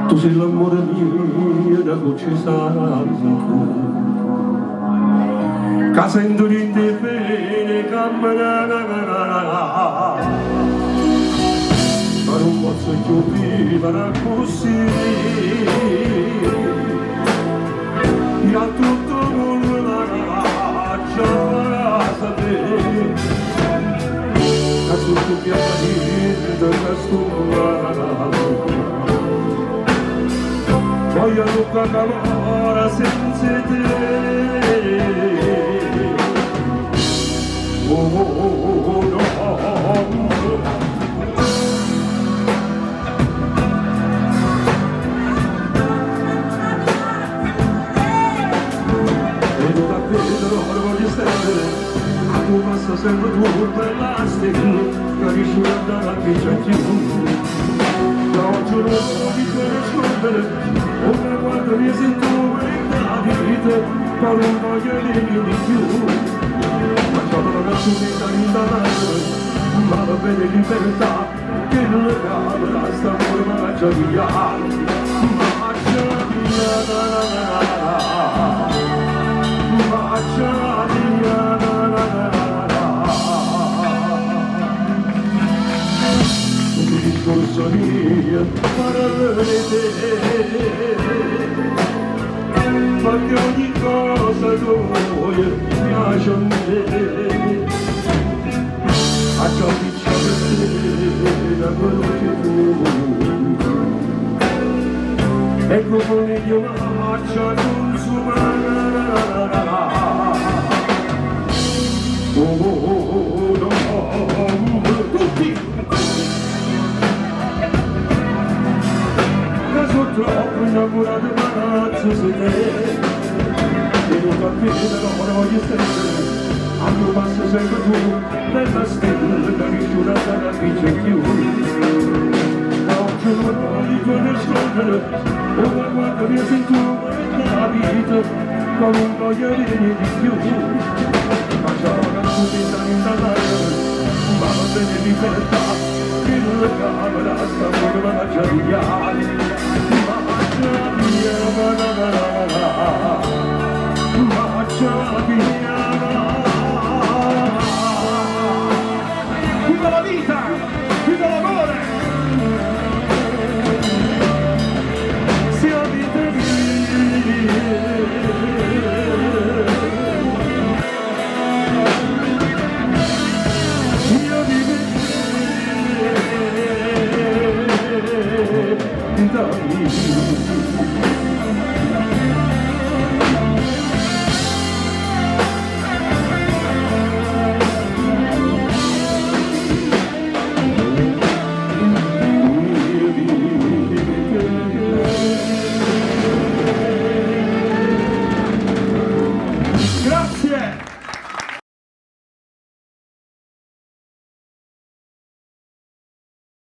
Tu sei l'amore mio da voce santa, casa in durinte bene camminare, ma non posso più vivere così. Io a tutto mondo la faccia casa te, a tutto piacere della scuola. Voglio tutta calore senza te. Oh, oh, oh, no. Vedo da Pedro, ora voglio stare, a tu passa sempre tu per l'elastico, capisci una data che c'è più. Da oggi non so di te nascondere, ora quando mi sento in vita, con un voglio di più. Ma sono ragazzi da indalare, ma la bene libertà, che non è la sta forma la via. Marcia via, marcia via, discorso mio, parole te, perché ogni cosa tu piace a me, a ciò che c'è da quello che tu, ecco come Dio marcia consumare, oh, oh, oh, no, tutti! Troppo innamorato ragazzo sei te, venuto a chiedere ora voglio stare, a tuo passo sempre tu, nella stella capisci una sana che c'è più. Da oggi non voglio nascondere, ora quando mi sento nella vita, con un voglio di più. Ma ciò ragazzo mi sta indalare, ma non bene libertà, che non la camera sta forma la giaria. Viva la vita! Viva l'amore! Sia vita mia, io vivo